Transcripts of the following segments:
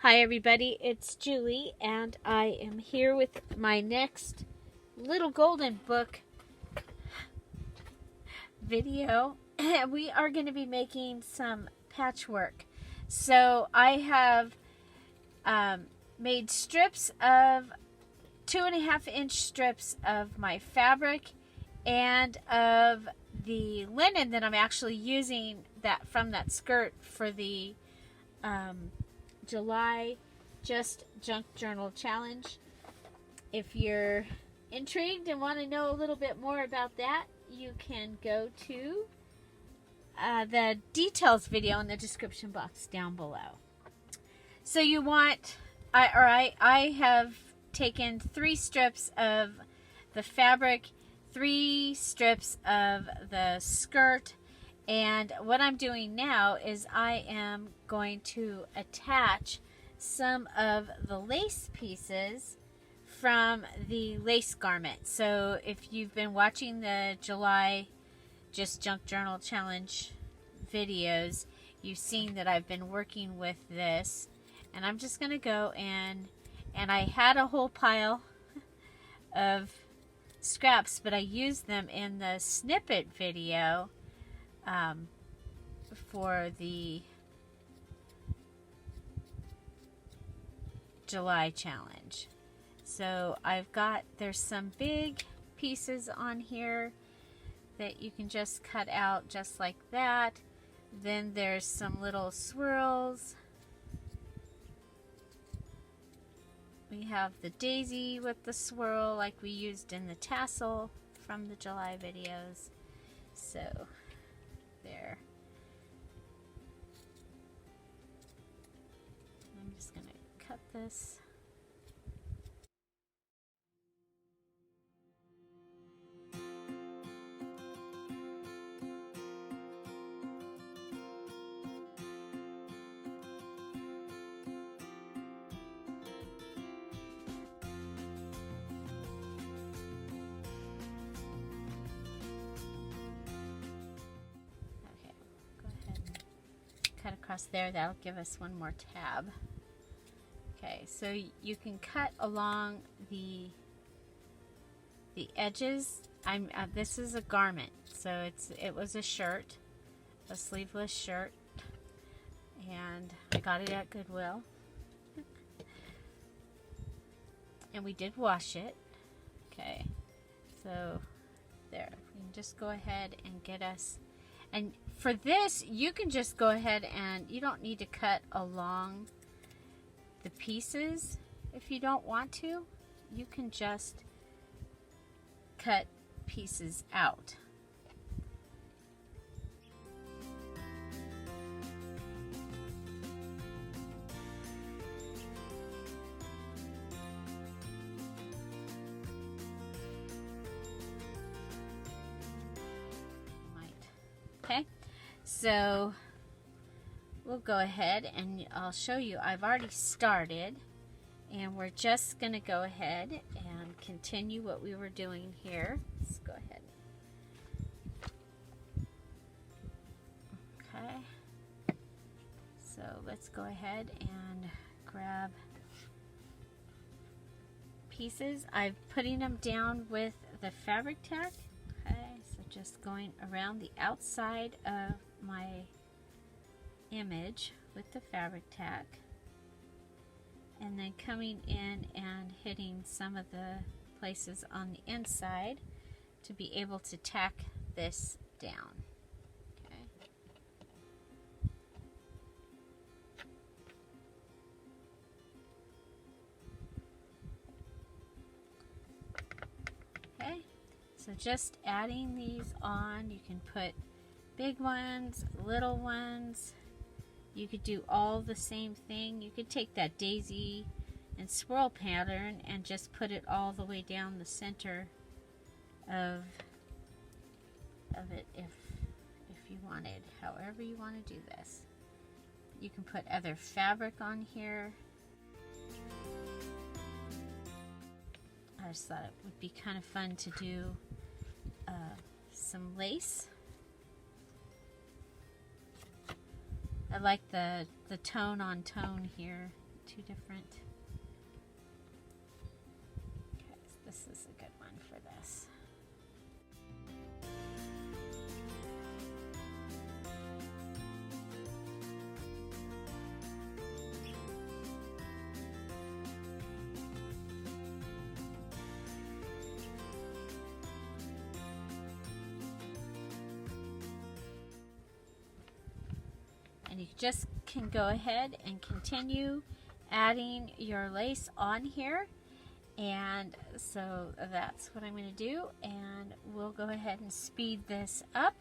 Hi everybody, it's Julie and I am here with my next Little Golden Book video. We are going to be making some patchwork. So I have made strips of 2.5-inch strips of my fabric and of the linen that I'm actually using that from that skirt for the July Just Junk Journal Challenge. If you're intrigued and want to know a little bit more about that, you can go to the details video in the description box down below. So you want, I have taken 3 strips of the fabric, 3 strips of the skirt, and what I'm doing now is I am going to attach some of the lace pieces from the lace garment. So if you've been watching the July Just Junk Journal Challenge videos, you've seen that I've been working with this. And I'm just going to go and I had a whole pile of scraps, but I used them in the snippet video for the July challenge. So there's some big pieces on here that you can just cut out just like that. Then there's some little swirls. We have the daisy with the swirl like we used in the tassel from the July videos. So there. I'm just going to cut this. Cut across there. That'll give us one more tab. Okay, so you can cut along the edges. This is a garment, so it was a shirt, a sleeveless shirt, and I got it at Goodwill. And we did wash it. Okay, so there. We can just go ahead and get us. And for this, you can just go ahead and you don't need to cut along the pieces if you don't want to. You can just cut pieces out. Okay, so we'll go ahead and I'll show you. I've already started, and we're just going to go ahead and continue what we were doing here. Let's go ahead. Okay, so let's go ahead and grab pieces. I'm putting them down with the fabric tack. Just going around the outside of my image with the fabric tack, and then coming in and hitting some of the places on the inside to be able to tack this down. Okay. So just adding these on, you can put big ones, little ones. You could do all the same thing. You could take that daisy and swirl pattern and just put it all the way down the center of it if you wanted. However you want to do this. You can put other fabric on here. I just thought it would be kind of fun to do some lace. I like the tone on tone here two different. Okay, this is a good one for this. And you just can go ahead and continue adding your lace on here. And so that's what I'm going to do, and we'll go ahead and speed this up.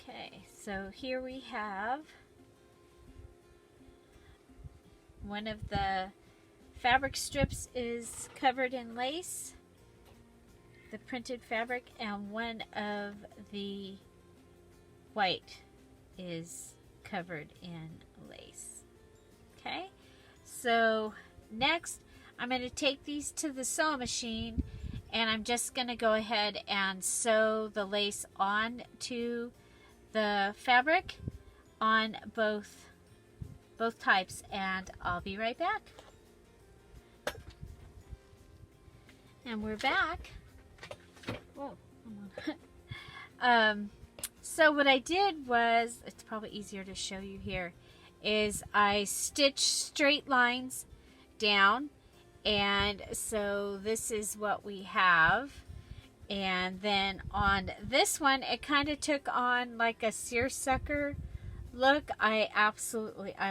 Okay, so here we have one of the fabric strips is covered in lace, the printed fabric, and one of the white is covered in lace. Okay, so next I'm going to take these to the sewing machine, and I'm just going to go ahead and sew the lace on to the fabric on both types, and I'll be right back. And we're back. Whoa, so what I did was, it's probably easier to show you here, is I stitched straight lines down, and so this is what we have. And then on this one, it kind of took on like a seersucker look. I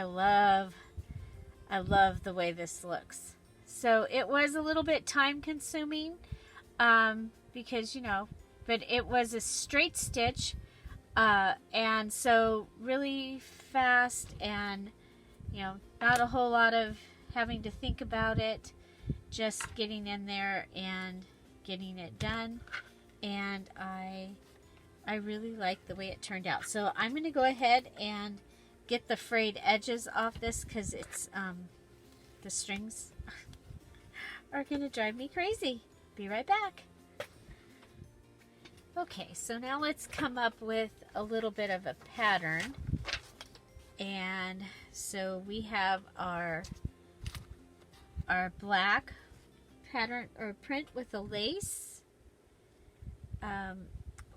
love the way this looks. So it was a little bit time consuming because, you know, but it was a straight stitch, and so really fast, and, you know, not a whole lot of having to think about it, just getting in there and getting it done. And I really like the way it turned out. So I'm going to go ahead and get the frayed edges off this, because it's the strings are going to drive me crazy. Be right back. Okay, so now let's come up with a little bit of a pattern. And so we have our black pattern or print with a lace.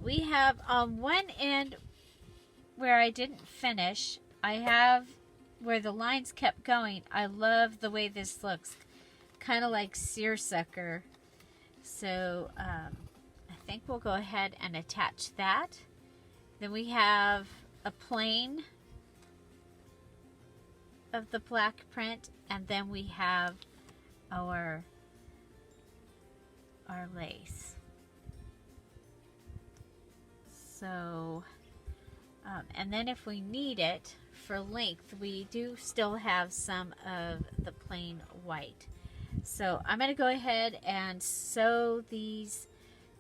We have on one end where I didn't finish, I have where the lines kept going. I love the way this looks, kind of like seersucker. So I think we'll go ahead and attach that. Then we have a plain of the black print, and then we have our lace. So, and then if we need it for length, we do still have some of the plain white. So I'm going to go ahead and sew these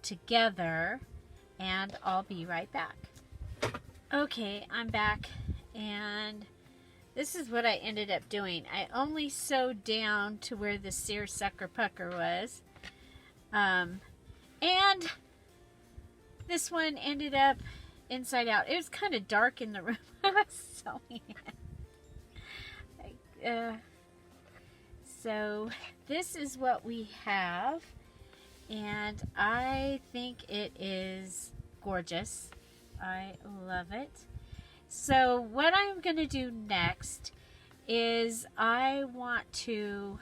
together, and I'll be right back. Okay, I'm back, and this is what I ended up doing. I only sewed down to where the seersucker pucker was, and this one ended up inside out. It was kind of dark in the room I was sewing it. So this is what we have, and I think it is gorgeous. I love it. So what I'm going to do next is I want to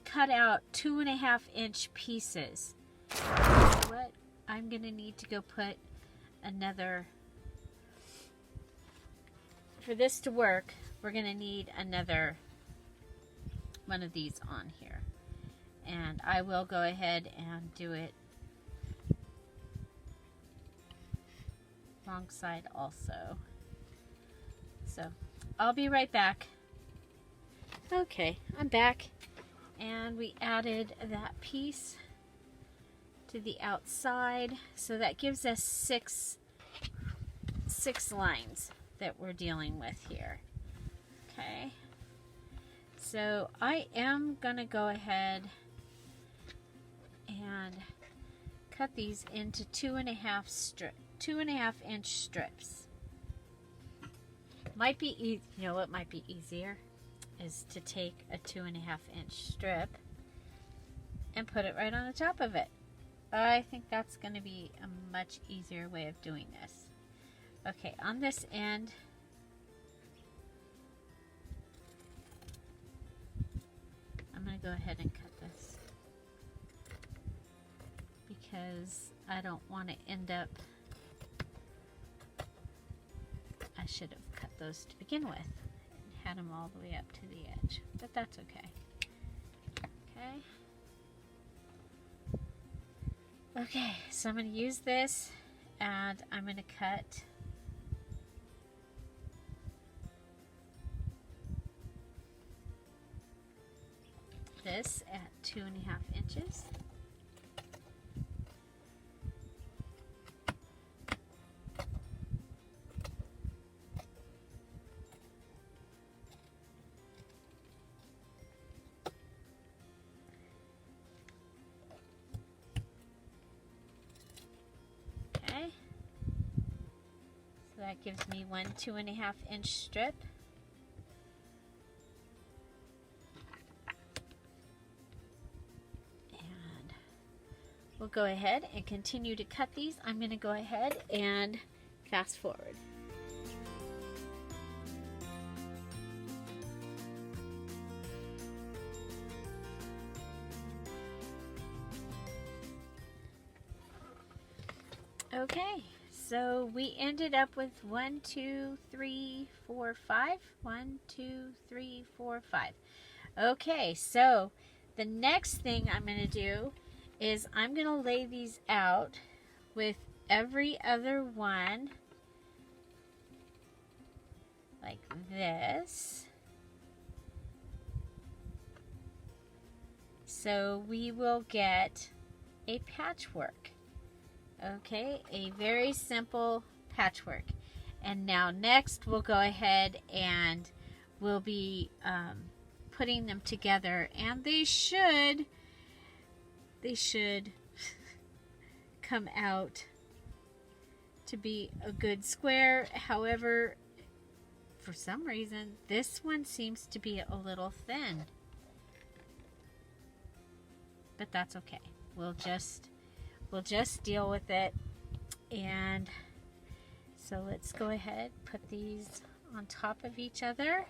cut out 2.5-inch pieces. What I'm going to need to go put another, for this to work, we're going to need another one of these on here. and I will go ahead and do it wrong side also. So I'll be right back. Okay, I'm back, and we added that piece to the outside, so that gives us six lines that we're dealing with here. Okay, so I am gonna go ahead and cut these into 2.5 inch strips. Might be you know what might be easier is to take a 2.5 inch strip and put it right on the top of it. I think that's going to be a much easier way of doing this. Okay, on this end, I'm going to go ahead and cut this because I don't want to end up, I should have cut those to begin with and had them all the way up to the edge, but that's okay. Okay. Okay, so I'm going to use this, and I'm going to cut this at 2.5 inches. That gives me one 2.5 inch strip. And we'll go ahead and continue to cut these. I'm going to go ahead and fast forward. Okay. So we ended up with 1, 2, 3, 4, 5. 1, 2, 3, 4, 5. Okay, so the next thing I'm going to do is I'm going to lay these out with every other one like this. So we will get a patchwork. Okay, a very simple patchwork. And now next we'll go ahead and we'll be putting them together, and they should come out to be a good square. However, for some reason this one seems to be a little thin, but that's okay. We'll just deal with it. And so let's go ahead, put these on top of each other,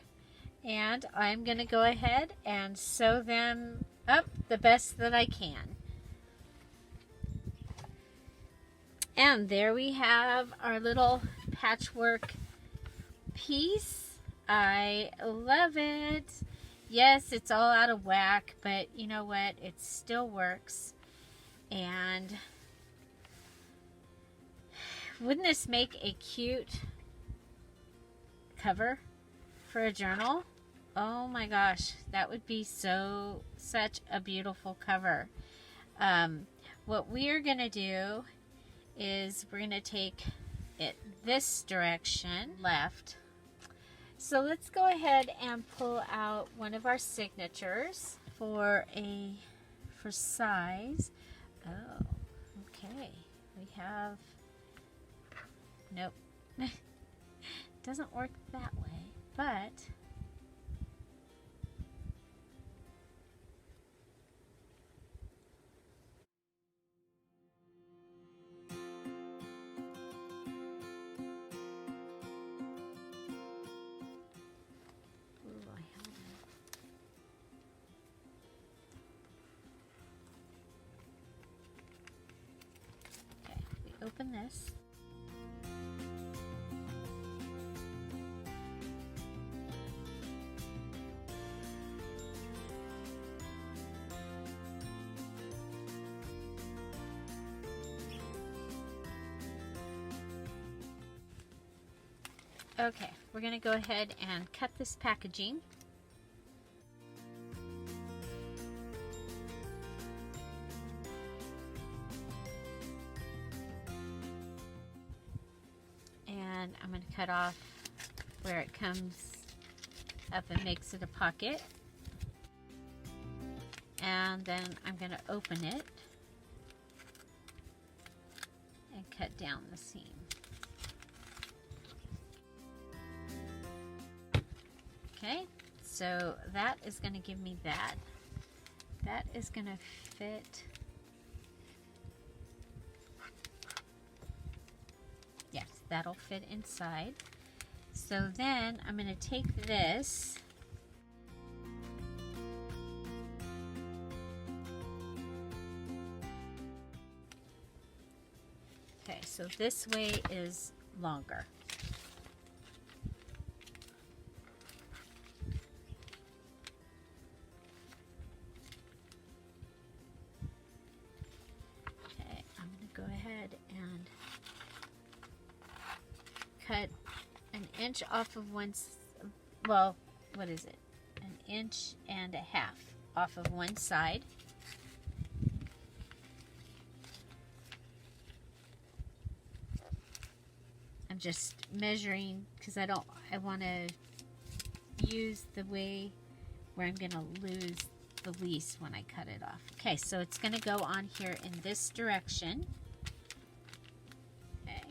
and I'm going to go ahead and sew them up the best that I can. And there we have our little patchwork piece. I love it. Yes, it's all out of whack, but you know what? It still works. And wouldn't this make a cute cover for a journal? Oh my gosh, that would be such a beautiful cover. What we're going to do is we're going to take it this direction, left. So let's go ahead and pull out one of our signatures for size. Oh, okay. We have, nope. Doesn't work that way, but open this. Okay, we're going to go ahead and cut this packaging. And I'm going to cut off where it comes up and makes it a pocket. And then I'm going to open it and cut down the seam. Okay, so that is going to give me that. That is going to fit. Yes, that'll fit inside. So then I'm going to take this okay, so this way is longer. Okay, I'm going to go ahead and cut an inch off of well, what is it? An inch and a half off of one side. I'm just measuring because I want to use the way where I'm going to lose the least when I cut it off. Okay, so it's going to go on here in this direction. Okay,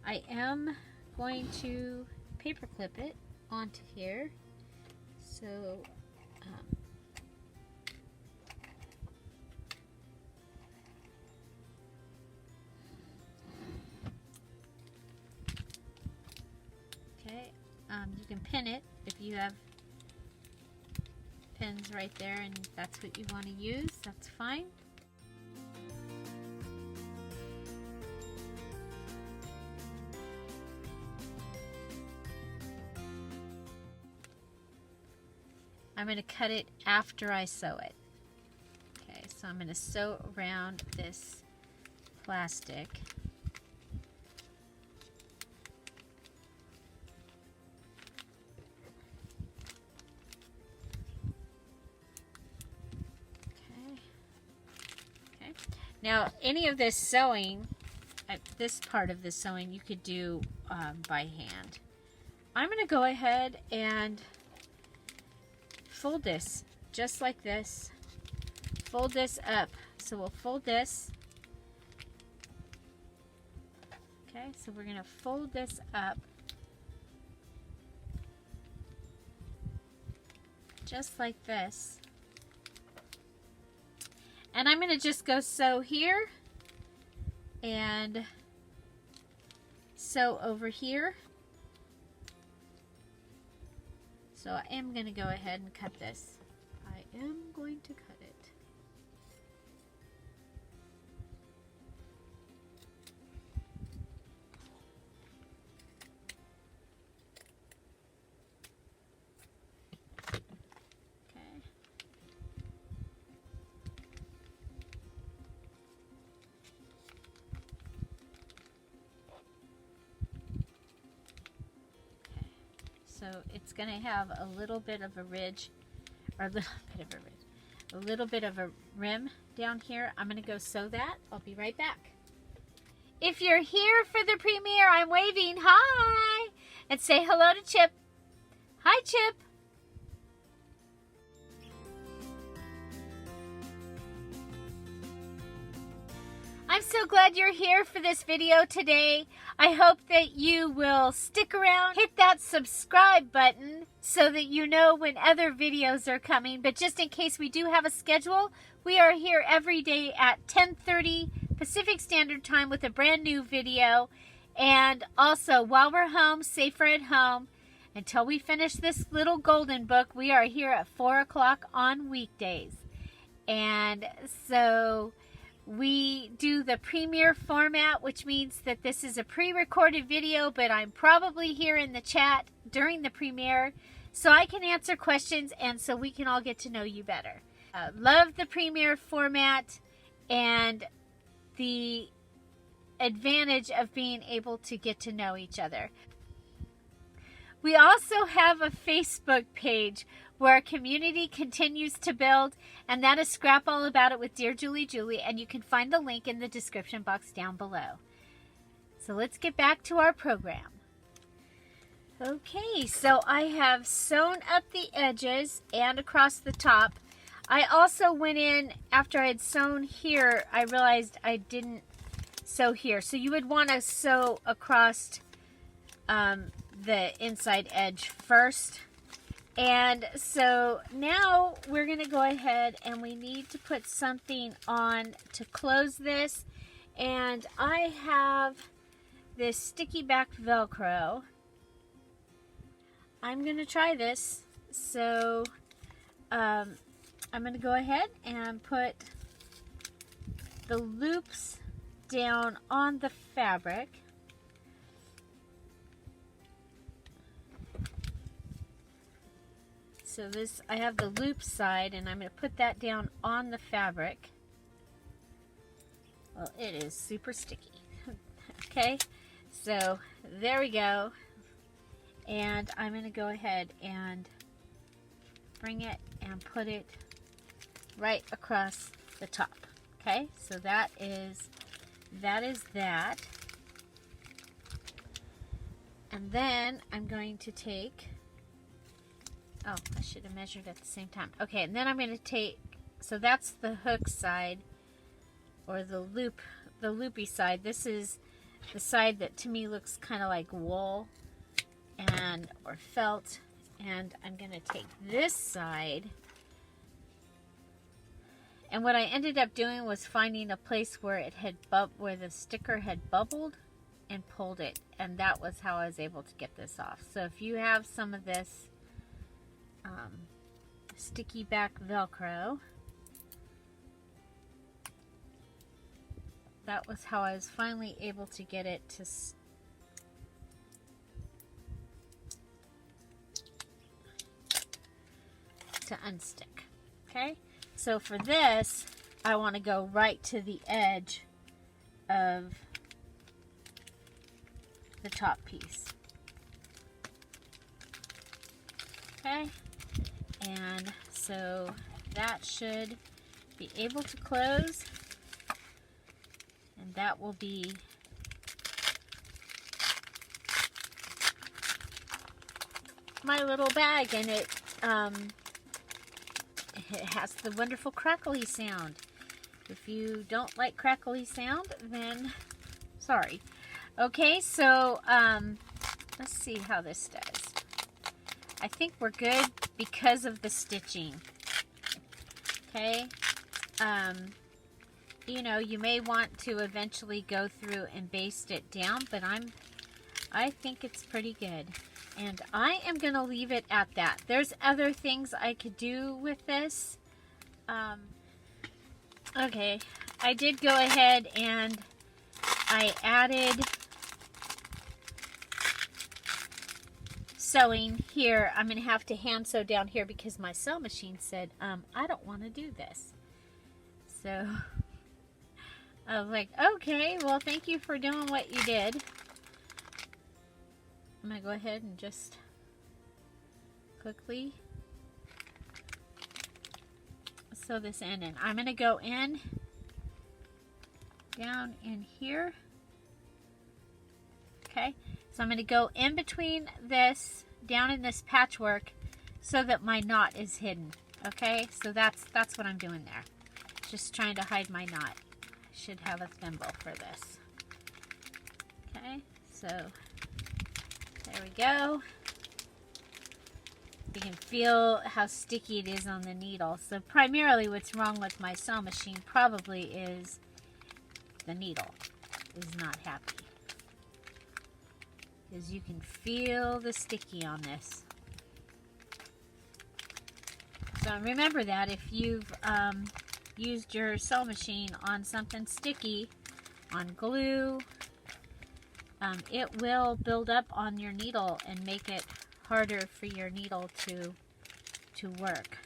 I am going to paper clip it onto here. So okay, you can pin it if you have pins right there and that's what you want to use, that's fine. I'm going to cut it after I sew it. Okay, so I'm going to sew around this plastic. Okay. Now, any of this sewing, this part of the sewing, you could do by hand. I'm going to go ahead and fold this just like this. Fold this up. So we'll fold this. Okay, so we're going to fold this up just like this. And I'm going to just go sew here and sew over here. So I am going to go ahead and cut this. I am going to cut it. Okay. So it's going to have a little bit of a ridge, or a little bit of a rim down here. I'm going to go sew that. I'll be right back. If you're here for the premiere, I'm waving hi, and say hello to Chip. Hi, Chip. I'm so glad you're here for this video today. I hope that you will stick around, hit that subscribe button so that you know when other videos are coming. But just in case we do have a schedule, we are here every day at 10:30 Pacific Standard Time with a brand new video. And also, while we're home, safer at home, until we finish this little golden book, we are here at 4 o'clock on weekdays. And so we do the premiere format, which means that this is a pre-recorded video, but I'm probably here in the chat during the premiere so I can answer questions and so we can all get to know you better. Love the premiere format and the advantage of being able to get to know each other. We also have a Facebook page where our community continues to build, and that is Scrap All About It with Dear Julie Julie, and you can find the link in the description box down below. So let's get back to our program. Okay, so I have sewn up the edges and across the top. I also went in, after I had sewn here, I realized I didn't sew here. So you would want to sew across the inside edge first. And so now we're going to go ahead and we need to put something on to close this. And I have this sticky back Velcro. I'm going to try this. So I'm going to go ahead and put the loops down on the fabric. So this, I have the loop side, and I'm going to put that down on the fabric. Well, it is super sticky. Okay, so there we go. And I'm going to go ahead and bring it and put it right across the top. Okay, so that is that. And then I'm going to take, oh, I should have measured at the same time. Okay, and then I'm going to take, so that's the hook side, or the loopy side. This is the side that to me looks kind of like wool or felt. And I'm going to take this side. And what I ended up doing was finding a place where it had where the sticker had bubbled and pulled it. And that was how I was able to get this off. So if you have some of this sticky back Velcro, that was how I was finally able to get it to unstick. Okay, so for this I want to go right to the edge of the top piece. Okay, and so that should be able to close, and that will be my little bag, and it has the wonderful crackly sound. If you don't like crackly sound, then sorry. Okay, so let's see how this does. I think we're good because of the stitching. Okay, you know, you may want to eventually go through and baste it down, but I think it's pretty good. And I am going to leave it at that. There's other things I could do with this. Okay, I did go ahead and I added sewing here. I'm going to have to hand sew down here because my sew machine said, I don't want to do this. So I was like, okay, well, thank you for doing what you did. I'm going to go ahead and just quickly sew this in. And I'm going to go in, down in here. Okay, so I'm going to go in between this, down in this patchwork, so that my knot is hidden. Okay, so that's what I'm doing there. Just trying to hide my knot. I should have a thimble for this. Okay, so there we go. You can feel how sticky it is on the needle. So primarily what's wrong with my sew machine probably is the needle is not happy. Because you can feel the sticky on this. So remember that if you've used your sew machine on something sticky, on glue, it will build up on your needle and make it harder for your needle to work.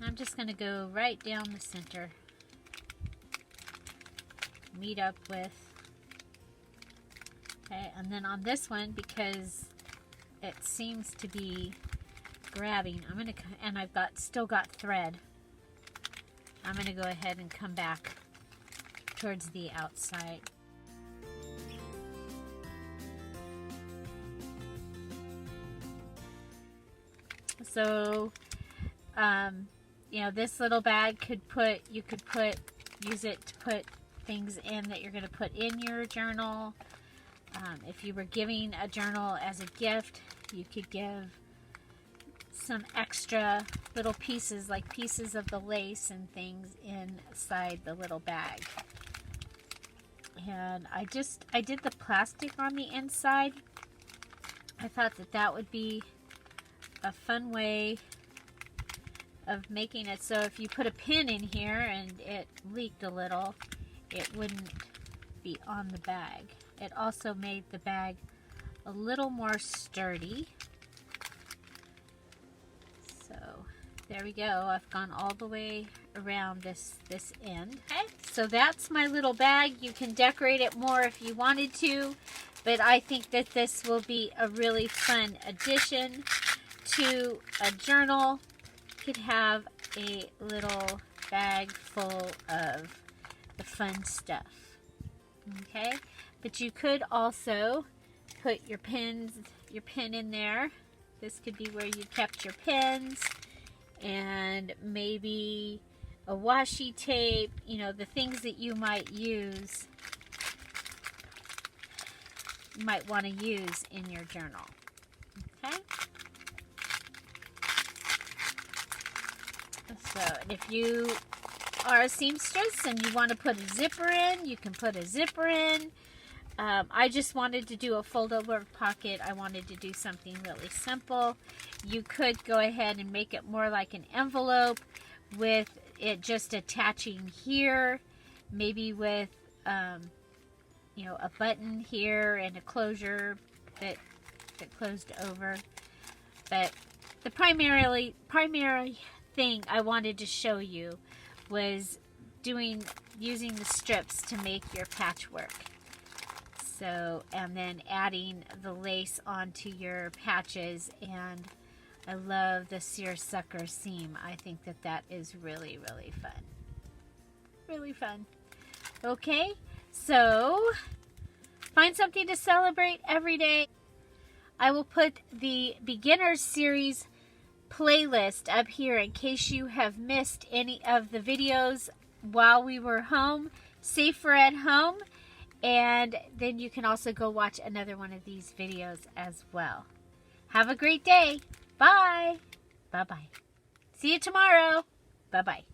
I'm just going to go right down the center. meet up with. Okay, and then on this one, because it seems to be grabbing, and I've still got thread. I'm gonna go ahead and come back towards the outside. So, you know, this little bag you could use it to put things in that you're going to put in your journal. If you were giving a journal as a gift, you could give some extra little pieces, like pieces of the lace and things inside the little bag. And I did the plastic on the inside. I thought that would be a fun way of making it so if you put a pin in here and it leaked a little, it wouldn't be on the bag. It also made the bag a little more sturdy. So there we go. I've gone all the way around this end. Okay, so that's my little bag. You can decorate it more if you wanted to, but I think that this will be a really fun addition to a journal. You could have a little bag full of the fun stuff. Okay, but you could also put your pin in there. This could be where you kept your pins, and maybe a washi tape, you know, the things that you might use, you might want to use in your journal. Okay. So if you are a seamstress and you want to put a zipper in, you can put a zipper in. I just wanted to do a fold-over pocket. I wanted to do something really simple. You could go ahead and make it more like an envelope with it just attaching here, maybe with you know, a button here and a closure that closed over. But the primary thing I wanted to show you was using the strips to make your patchwork. So, and then adding the lace onto your patches, and I love the seersucker seam. I think that is really, really fun. Really fun. Okay, so find something to celebrate every day. I will put the Beginners Series playlist up here in case you have missed any of the videos while we were home, safer at home. And then you can also go watch another one of these videos as well. Have a great day. Bye. Bye-bye. See you tomorrow. Bye-bye.